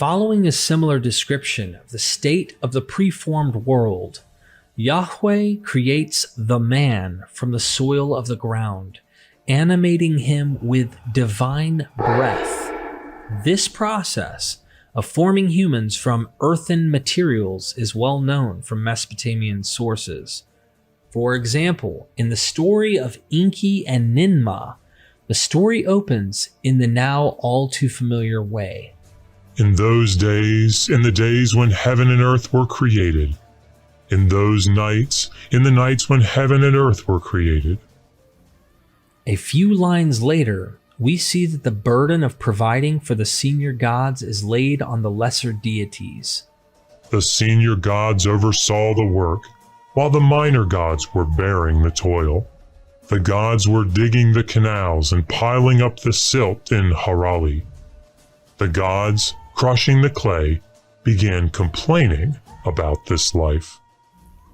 Following a similar description of the state of the preformed world, Yahweh creates the man from the soil of the ground, animating him with divine breath. This process of forming humans from earthen materials is well known from Mesopotamian sources. For example, in the story of Enki and Ninmah, the story opens in the now all too familiar way. In those days, in the days when heaven and earth were created, in those nights, in the nights when heaven and earth were created. A few lines later, we see that the burden of providing for the senior gods is laid on the lesser deities. The senior gods oversaw the work, while the minor gods were bearing the toil. The gods were digging the canals and piling up the silt in Harali. The gods, crushing the clay, began complaining about this life.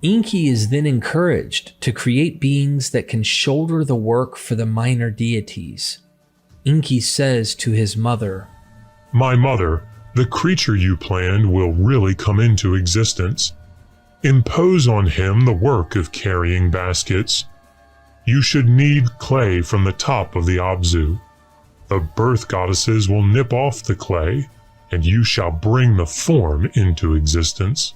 Enki is then encouraged to create beings that can shoulder the work for the minor deities. Enki says to his mother, "My mother, the creature you planned will really come into existence. Impose on him the work of carrying baskets. You should knead clay from the top of the Abzu. The birth goddesses will nip off the clay, and you shall bring the form into existence."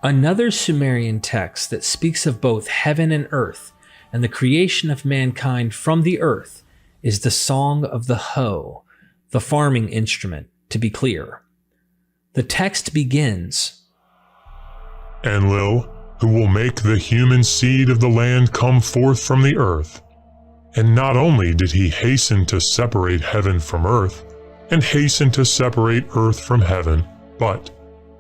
Another Sumerian text that speaks of both heaven and earth and the creation of mankind from the earth is the Song of the Hoe, the farming instrument, to be clear. The text begins, "Enlil, who will make the human seed of the land come forth from the earth." And not only did he hasten to separate heaven from earth, and hasten to separate earth from heaven, but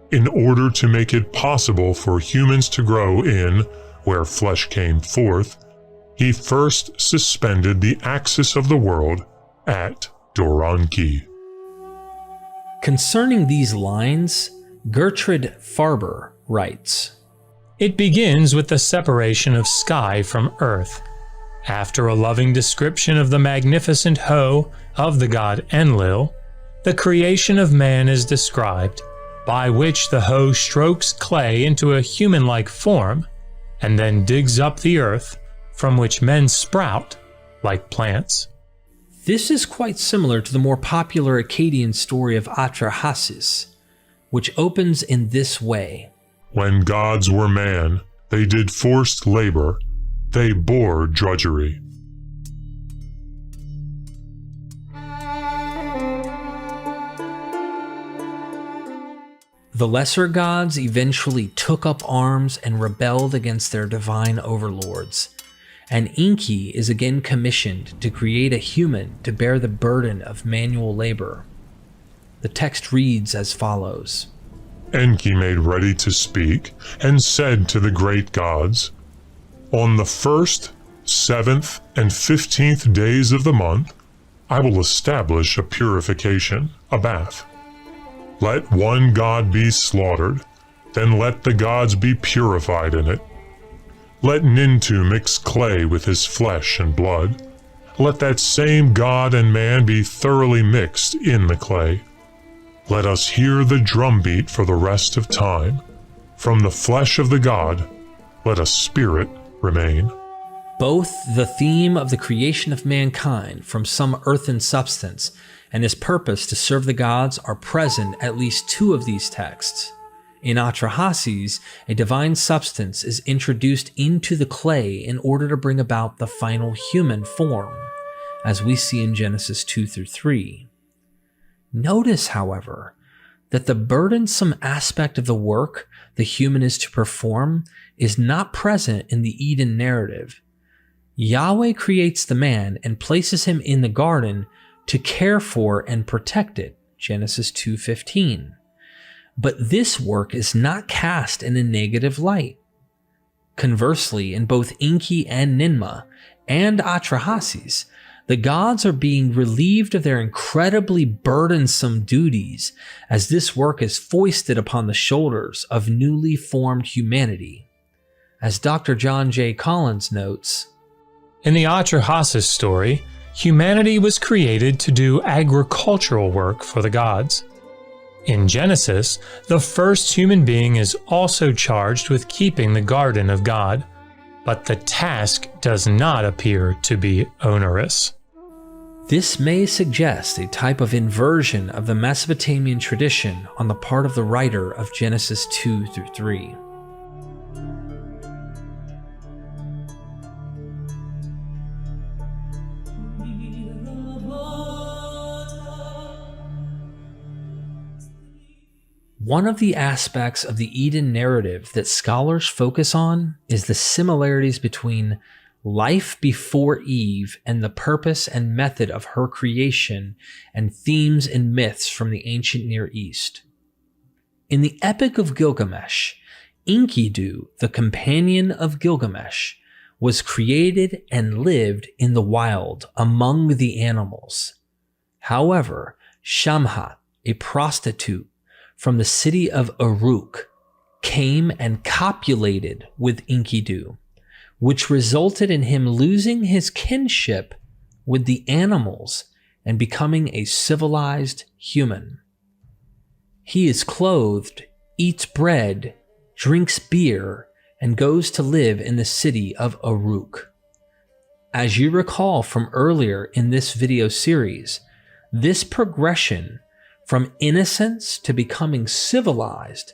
in order to make it possible for humans to grow in where flesh came forth, he first suspended the axis of the world at Doranki. Concerning these lines, Gertrude Farber writes, "It begins with the separation of sky from earth. After a loving description of the magnificent hoe of the god Enlil, the creation of man is described, by which the hoe strokes clay into a human-like form, and then digs up the earth, from which men sprout like plants." This is quite similar to the more popular Akkadian story of Atrahasis, which opens in this way. "When gods were man, they did forced labor, they bore drudgery." The lesser gods eventually took up arms and rebelled against their divine overlords, and Enki is again commissioned to create a human to bear the burden of manual labor. The text reads as follows. Enki made ready to speak, and said to the great gods, "On the 1st, 7th, and 15th days of the month, I will establish a purification, a bath. Let one god be slaughtered, then let the gods be purified in it. Let Nintu mix clay with his flesh and blood. Let that same god and man be thoroughly mixed in the clay. Let us hear the drumbeat for the rest of time. From the flesh of the god, let a spirit remain." Both the theme of the creation of mankind from some earthen substance and his purpose to serve the gods are present at least two of these texts. In Atrahasis, a divine substance is introduced into the clay in order to bring about the final human form, as we see in Genesis 2-3. Notice, however, that the burdensome aspect of the work the human is to perform is not present in the Eden narrative. Yahweh creates the man and places him in the garden to care for and protect it, Genesis 2:15. But this work is not cast in a negative light. Conversely, in both Enki and Ninmah and Atrahasis, the gods are being relieved of their incredibly burdensome duties as this work is foisted upon the shoulders of newly formed humanity. As Dr. John J. Collins notes, in the Atrahasis story, humanity was created to do agricultural work for the gods. In Genesis, the first human being is also charged with keeping the garden of God, but the task does not appear to be onerous. This may suggest a type of inversion of the Mesopotamian tradition on the part of the writer of Genesis 2 through 3. One of the aspects of the Eden narrative that scholars focus on is the similarities between life before Eve and the purpose and method of her creation and themes and myths from the ancient Near East. In the Epic of Gilgamesh, Enkidu, the companion of Gilgamesh, was created and lived in the wild among the animals. However, Shamhat, a prostitute from the city of Uruk, came and copulated with Enkidu, which resulted in him losing his kinship with the animals and becoming a civilized human. He is clothed, eats bread, drinks beer, and goes to live in the city of Uruk. As you recall from earlier in this video series, this progression from innocence to becoming civilized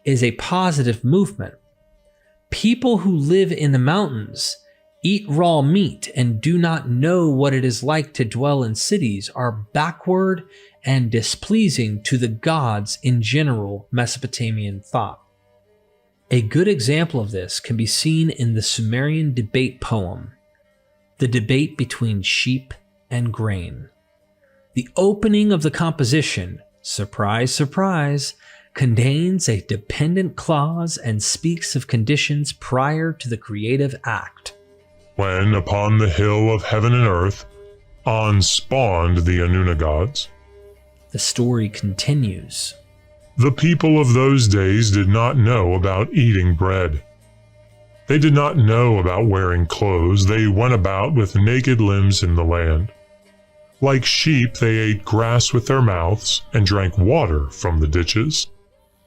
is a positive movement. People who live in the mountains, eat raw meat, and do not know what it is like to dwell in cities are backward and displeasing to the gods in general Mesopotamian thought. A good example of this can be seen in the Sumerian debate poem, The Debate Between Sheep and Grain. The opening of the composition, surprise, surprise, contains a dependent clause and speaks of conditions prior to the creative act. When upon the hill of heaven and earth, On spawned the Enuma gods. The story continues. The people of those days did not know about eating bread. They did not know about wearing clothes. They went about with naked limbs in the land. Like sheep, they ate grass with their mouths and drank water from the ditches.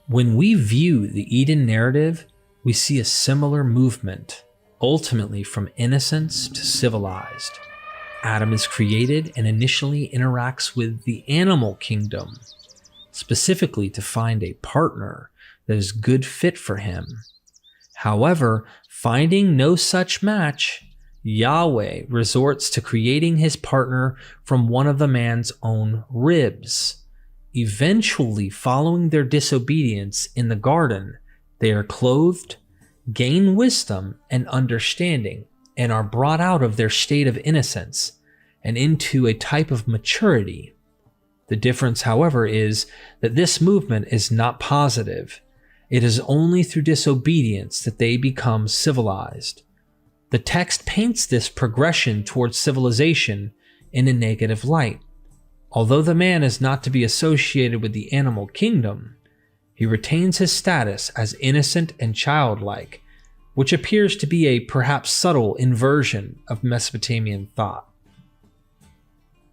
When we view the Eden narrative, we see a similar movement, ultimately from innocence to civilized. Adam is created and initially interacts with the animal kingdom, specifically to find a partner that is good fit for him. However, finding no such match, Yahweh resorts to creating his partner from one of the man's own ribs. Eventually, following their disobedience in the garden, they are clothed, gain wisdom and understanding, and are brought out of their state of innocence and into a type of maturity. The difference, however, is that this movement is not positive. It is only through disobedience that they become civilized. The text paints this progression towards civilization in a negative light. Although the man is not to be associated with the animal kingdom, he retains his status as innocent and childlike, which appears to be a perhaps subtle inversion of Mesopotamian thought.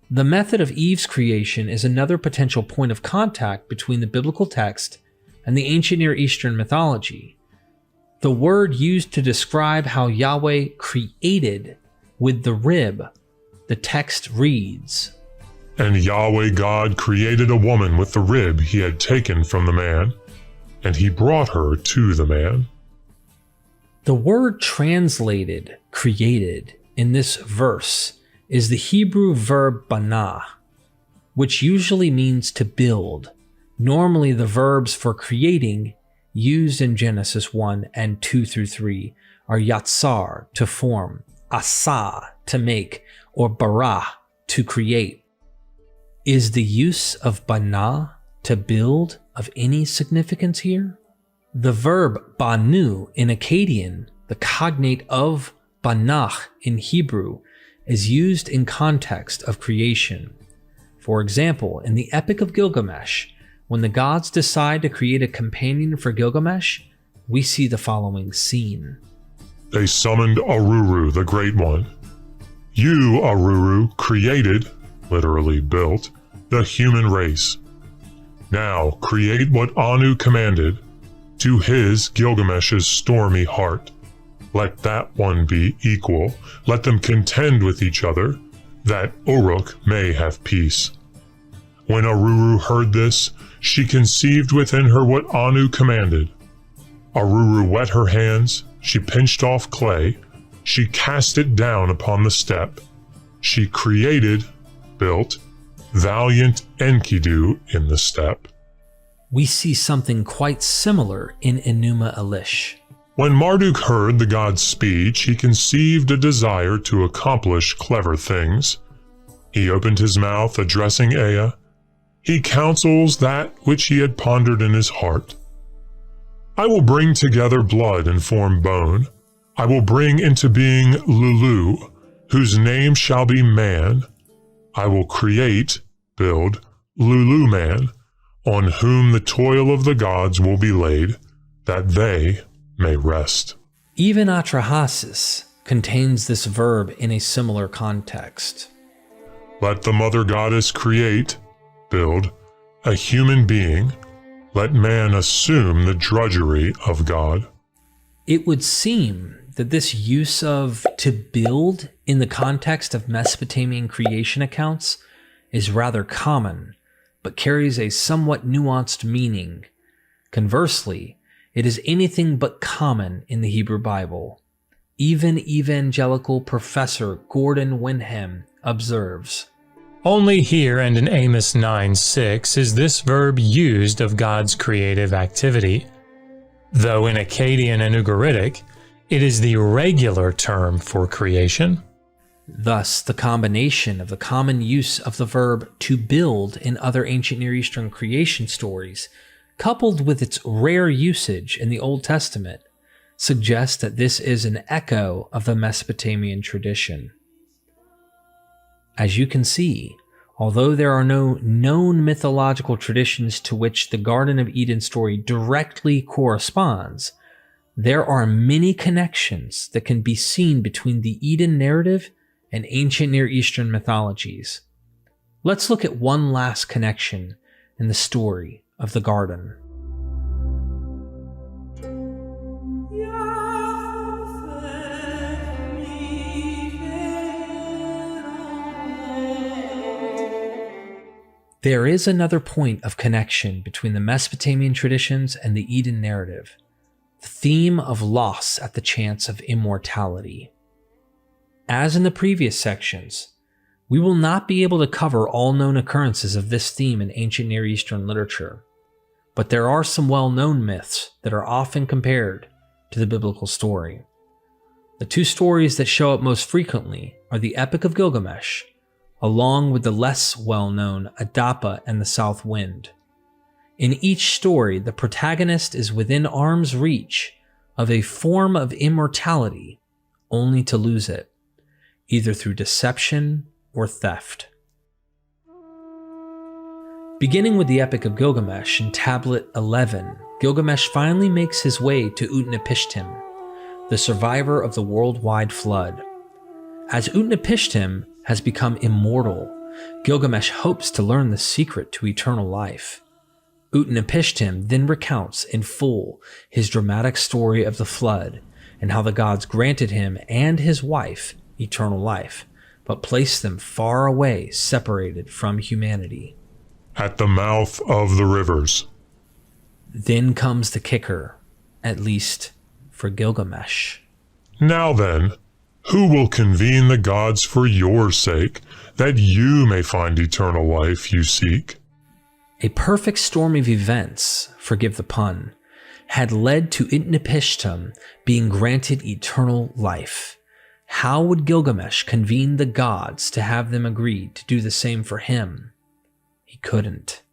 The method of Eve's creation is another potential point of contact between the biblical text and the ancient Near Eastern mythology. The word used to describe how Yahweh created with the rib, the text reads, And Yahweh God created a woman with the rib he had taken from the man, and he brought her to the man. The word translated created in this verse is the Hebrew verb banah, which usually means to build. Normally the verbs for creating used in Genesis 1 and 2 through 3 are yatsar, to form, asa, to make, or bara, to create. Is the use of banah, to build, of any significance here? The verb banu in Akkadian, the cognate of banach in Hebrew, is used in context of creation. For example, in the Epic of Gilgamesh, when the gods decide to create a companion for Gilgamesh, we see the following scene. They summoned Aruru, the Great One. You, Aruru, created, literally built, the human race. Now create what Anu commanded to his, Gilgamesh's, stormy heart. Let that one be equal. Let them contend with each other, that Uruk may have peace. When Aruru heard this, she conceived within her what Anu commanded. Aruru wet her hands, she pinched off clay, she cast it down upon the step. She created, built, valiant Enkidu in the steppe. We see something quite similar in Enuma Elish. When Marduk heard the god's speech, he conceived a desire to accomplish clever things. He opened his mouth, addressing Ea. He counsels that which he had pondered in his heart. I will bring together blood and form bone. I will bring into being Lulu, whose name shall be man. I will create, build, Lulu man, on whom the toil of the gods will be laid, that they may rest. Even Atrahasis contains this verb in a similar context. Let the mother goddess create, build, a human being. Let man assume the drudgery of God. It would seem that this use of to build in the context of Mesopotamian creation accounts is rather common, but carries a somewhat nuanced meaning. Conversely, it is anything but common in the Hebrew Bible. Even evangelical professor Gordon Wenham observes, Only here and in Amos 9:6 is this verb used of God's creative activity, though in Akkadian and Ugaritic, it is the regular term for creation. Thus, the combination of the common use of the verb to build in other ancient Near Eastern creation stories, coupled with its rare usage in the Old Testament, suggests that this is an echo of the Mesopotamian tradition. As you can see, although there are no known mythological traditions to which the Garden of Eden story directly corresponds, there are many connections that can be seen between the Eden narrative and ancient Near Eastern mythologies. Let's look at one last connection in the story of the garden. There is another point of connection between the Mesopotamian traditions and the Eden narrative, the theme of loss at the chance of immortality. As in the previous sections, we will not be able to cover all known occurrences of this theme in ancient Near Eastern literature, but there are some well-known myths that are often compared to the biblical story. The two stories that show up most frequently are the Epic of Gilgamesh, along with the less well-known Adapa and the South Wind. In each story, the protagonist is within arm's reach of a form of immortality, only to lose it, either through deception or theft. Beginning with the Epic of Gilgamesh in Tablet 11, Gilgamesh finally makes his way to Utnapishtim, the survivor of the worldwide flood. As Utnapishtim has become immortal, Gilgamesh hopes to learn the secret to eternal life. Utnapishtim then recounts in full his dramatic story of the flood and how the gods granted him and his wife eternal life, but placed them far away, separated from humanity. At the mouth of the rivers. Then comes the kicker, at least for Gilgamesh. Now then, who will convene the gods for your sake, that you may find eternal life you seek? A perfect storm of events, forgive the pun, had led to Utnapishtim being granted eternal life. How would Gilgamesh convene the gods to have them agree to do the same for him? He couldn't.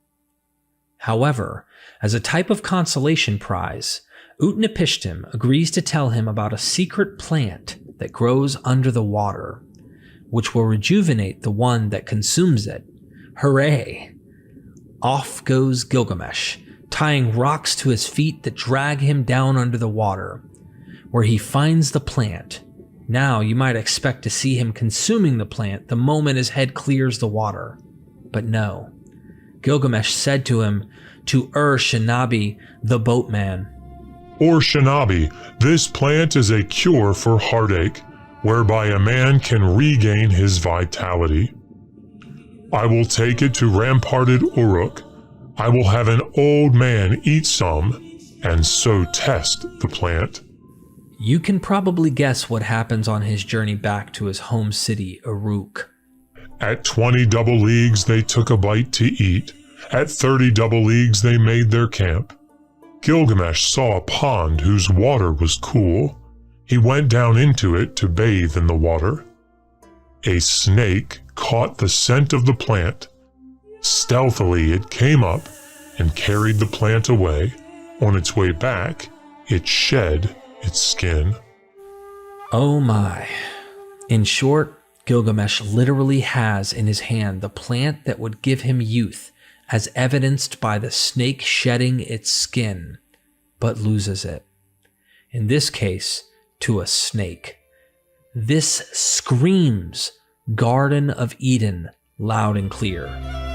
However, as a type of consolation prize, Utnapishtim agrees to tell him about a secret plant that grows under the water, which will rejuvenate the one that consumes it. Hooray! Off goes Gilgamesh, tying rocks to his feet that drag him down under the water, where he finds the plant. Now you might expect to see him consuming the plant the moment his head clears the water. But no. Gilgamesh said to him, to Shanabi, the boatman, Shanabi, this plant is a cure for heartache, whereby a man can regain his vitality. I will take it to ramparted Uruk. I will have an old man eat some, and so test the plant. You can probably guess what happens on his journey back to his home city, Uruk. At 20 double leagues they took a bite to eat. At 30 double leagues they made their camp. Gilgamesh saw a pond whose water was cool. He went down into it to bathe in the water. A snake caught the scent of the plant. Stealthily it came up and carried the plant away. On its way back, it shed its skin. Oh my. In short, Gilgamesh literally has in his hand the plant that would give him youth, as evidenced by the snake shedding its skin, but loses it. In this case, to a snake. This screams Garden of Eden loud and clear.